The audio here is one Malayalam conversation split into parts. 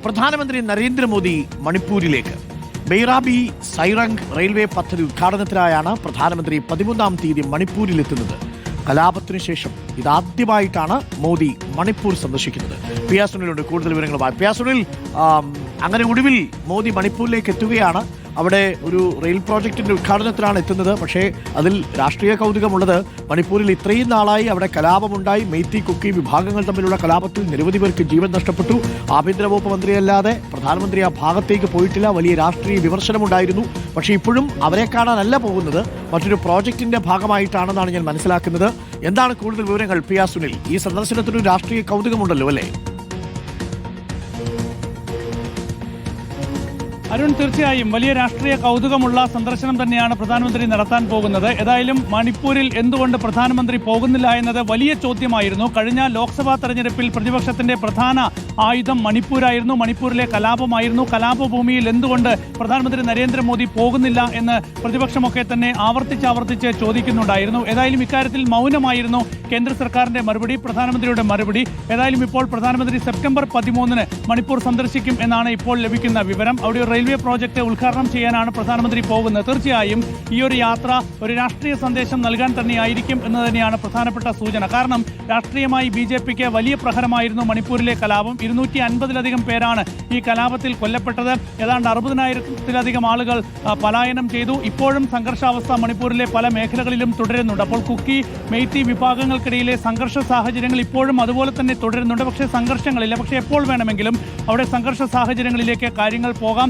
പ്രധാനമന്ത്രി നരേന്ദ്രമോദി മണിപ്പൂരിലേക്ക്. ബെയ്റാബി സൈറംഗ് റെയിൽവേ പദ്ധതി ഉദ്ഘാടനത്തിനായാണ് പ്രധാനമന്ത്രി 13-ാം തീയതി മണിപ്പൂരിലെത്തുന്നത്. കലാപത്തിനു ശേഷം ഇതാദ്യമായിട്ടാണ് മോദി മണിപ്പൂർ സന്ദർശിക്കുന്നത്. പി ആർ സുനിലുണ്ട് കൂടുതൽ വിവരങ്ങളുമായി. പി ആർ സുനിൽ, അങ്ങനെ ഒടുവിൽ മോദി മണിപ്പൂരിലേക്ക് എത്തുകയാണ്. അവിടെ ഒരു റെയിൽ പ്രോജക്റ്റിന്റെ ഉദ്ഘാടനത്തിലാണ് എത്തുന്നത്. പക്ഷേ അതിൽ രാഷ്ട്രീയ കൗതുകമുള്ളത് മണിപ്പൂരിൽ ഇത്രയും നാളായി അവിടെ കലാപമുണ്ടായി. മെയ്തി കുക്കി വിഭാഗങ്ങൾ തമ്മിലുള്ള കലാപത്തിൽ നിരവധി പേർക്ക് ജീവൻ നഷ്ടപ്പെട്ടു. ആഭ്യന്തര വകുപ്പ് മന്ത്രിയല്ലാതെ പ്രധാനമന്ത്രി ആ ഭാഗത്തേക്ക് പോയിട്ടില്ല. വലിയ രാഷ്ട്രീയ വിമർശനമുണ്ടായിരുന്നു. പക്ഷേ ഇപ്പോഴും അവരെ കാണാനല്ല പോകുന്നത്, മറ്റൊരു പ്രോജക്റ്റിന്റെ ഭാഗമായിട്ടാണെന്നാണ് ഞാൻ മനസ്സിലാക്കുന്നത്. എന്താണ് കൂടുതൽ വിവരങ്ങൾ പി ആർ സുനിൽ? ഈ സന്ദർശനത്തിനൊരു രാഷ്ട്രീയ കൗതുകമുണ്ടല്ലോ അല്ലേ? അരുൺ, തീർച്ചയായും വലിയ രാഷ്ട്രീയ കൗതുകമുള്ള സന്ദർശനം തന്നെയാണ് പ്രധാനമന്ത്രി നടത്താൻ പോകുന്നത്. ഏതായാലും മണിപ്പൂരിൽ എന്തുകൊണ്ട് പ്രധാനമന്ത്രി പോകുന്നില്ല എന്നത് വലിയ ചോദ്യമായിരുന്നു. കഴിഞ്ഞ ലോക്സഭാ തെരഞ്ഞെടുപ്പിൽ പ്രതിപക്ഷത്തിന്റെ പ്രധാന ആയുധം മണിപ്പൂരായിരുന്നു, മണിപ്പൂരിലെ കലാപമായിരുന്നു. കലാപഭൂമിയിൽ എന്തുകൊണ്ട് പ്രധാനമന്ത്രി നരേന്ദ്രമോദി പോകുന്നില്ല എന്ന് പ്രതിപക്ഷമൊക്കെ തന്നെ ആവർത്തിച്ച് ചോദിക്കുന്നുണ്ടായിരുന്നു. ഏതായാലും ഇക്കാര്യത്തിൽ മൗനമായിരുന്നു കേന്ദ്ര സർക്കാരിന്റെ മറുപടി, പ്രധാനമന്ത്രിയുടെ മറുപടി. ഏതായാലും ഇപ്പോൾ പ്രധാനമന്ത്രി സെപ്റ്റംബർ 13-ന് മണിപ്പൂർ സന്ദർശിക്കും എന്നാണ് ഇപ്പോൾ ലഭിക്കുന്ന വിവരം. അവിടെ റെയിൽവേ പ്രോജക്റ്റ് ഉദ്ഘാടനം ചെയ്യാനാണ് പ്രധാനമന്ത്രി പോകുന്നത്. തീർച്ചയായും ഈ ഒരു യാത്ര ഒരു രാഷ്ട്രീയ സന്ദേശം നൽകാൻ തന്നെയായിരിക്കും എന്ന് തന്നെയാണ് പ്രധാനപ്പെട്ട സൂചന. കാരണം രാഷ്ട്രീയമായി BJPക്ക് വലിയ പ്രഹരമായിരുന്നു മണിപ്പൂരിലെ കലാപം. 250-ലധികം പേരാണ് ഈ കലാപത്തിൽ കൊല്ലപ്പെട്ടത്. ഏതാണ്ട് 60,000-ത്തിലധികം ആളുകൾ പലായനം ചെയ്തു. ഇപ്പോഴും സംഘർഷാവസ്ഥ മണിപ്പൂരിലെ പല മേഖലകളിലും തുടരുന്നുണ്ട്. അപ്പോൾ കുക്കി മെയ്തി വിഭാഗങ്ങൾക്കിടയിലെ സംഘർഷ സാഹചര്യങ്ങൾ ഇപ്പോഴും അതുപോലെ തന്നെ തുടരുന്നുണ്ട്. പക്ഷേ സംഘർഷങ്ങളില്ല. പക്ഷേ എപ്പോൾ വേണമെങ്കിലും അവിടെ സംഘർഷ സാഹചര്യങ്ങളിലേക്ക് കാര്യങ്ങൾ പോകാം.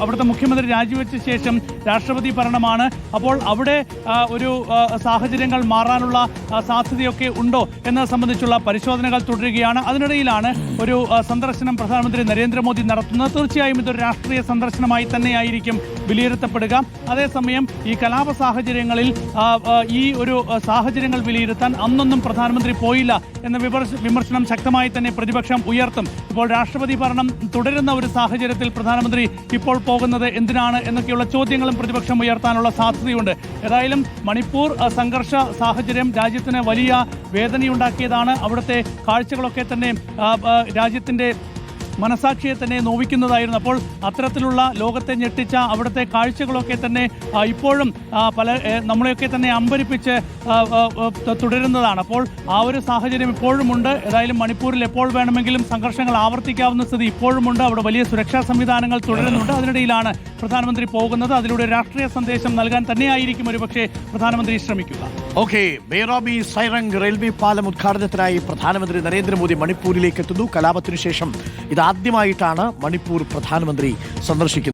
അവിടുത്തെ മുഖ്യമന്ത്രി രാജിവെച്ച ശേഷം രാഷ്ട്രപതി ഭരണമാണ്. അപ്പോൾ അവിടെ ഒരു സാഹചര്യങ്ങൾ മാറാനുള്ള സാധ്യതയൊക്കെ ഉണ്ടോ എന്നത് സംബന്ധിച്ചുള്ള പരിശോധനകൾ തുടരുകയാണ്. അതിനിടയിലാണ് ഒരു സന്ദർശനം പ്രധാനമന്ത്രി നരേന്ദ്രമോദി നടത്തുന്നത്. തീർച്ചയായും ഇതൊരു രാഷ്ട്രീയ സന്ദർശനമായി തന്നെയായിരിക്കും വിലയിരുത്തപ്പെടുക. അതേസമയം ഈ കലാപ സാഹചര്യങ്ങളിൽ ഈ ഒരു സാഹചര്യങ്ങൾ വിലയിരുത്താൻ അന്നൊന്നും പ്രധാനമന്ത്രി പോയില്ല എന്ന വിമർശനം ശക്തമായി തന്നെ പ്രതിപക്ഷം ഉയർത്തും. ഇപ്പോൾ രാഷ്ട്രപതി ഭരണം തുടരുന്ന ഒരു സാഹചര്യത്തിൽ പ്രധാനമന്ത്രി ഇപ്പോൾ പോകുന്നത് എന്തിനാണ് എന്നൊക്കെയുള്ള ചോദ്യങ്ങളും പ്രതിപക്ഷം ഉയർത്താനുള്ള സാധ്യതയുണ്ട്. ഏതായാലും മണിപ്പൂർ സംഘർഷ സാഹചര്യം രാജ്യത്തിന് വലിയ വേദനയുണ്ടാക്കിയതാണ്. അവിടുത്തെ കാഴ്ചകളൊക്കെ തന്നെ രാജ്യത്തിന്റെ മനസാക്ഷിയെ തന്നെ നോവിക്കുന്നതായിരുന്നു. അപ്പോൾ അത്തരത്തിലുള്ള ലോകത്തെ ഞെട്ടിച്ച അവിടുത്തെ കാഴ്ചകളൊക്കെ തന്നെ ഇപ്പോഴും നമ്മളെയൊക്കെ തന്നെ അമ്പരിപ്പിച്ച് തുടരുന്നതാണ്. അപ്പോൾ ആ ഒരു സാഹചര്യം ഇപ്പോഴുമുണ്ട്. ഏതായാലും മണിപ്പൂരിൽ എപ്പോൾ വേണമെങ്കിലും സംഘർഷങ്ങൾ ആവർത്തിക്കാവുന്ന സ്ഥിതി ഇപ്പോഴുമുണ്ട്. അവിടെ വലിയ സുരക്ഷാ സംവിധാനങ്ങൾ തുടരുന്നുണ്ട്. അതിനിടയിലാണ് പ്രധാനമന്ത്രി പോകുന്നത്. അതിലൂടെ രാഷ്ട്രീയ സന്ദേശം നൽകാൻ തന്നെയായിരിക്കും ഒരുപക്ഷെ പ്രധാനമന്ത്രി ശ്രമിക്കുക. ബെയ്റാബി സൈറംഗ് റെയിൽവേ പാലം ഉദ്ഘാടനത്തിനായി പ്രധാനമന്ത്രി നരേന്ദ്രമോദി മണിപ്പൂരിലേക്ക് എത്തുന്നു. കലാപത്തിനു ശേഷം ഇതാദ്യമായിട്ടാണ് മണിപ്പൂർ പ്രധാനമന്ത്രി സന്ദർശിക്കുന്നത്.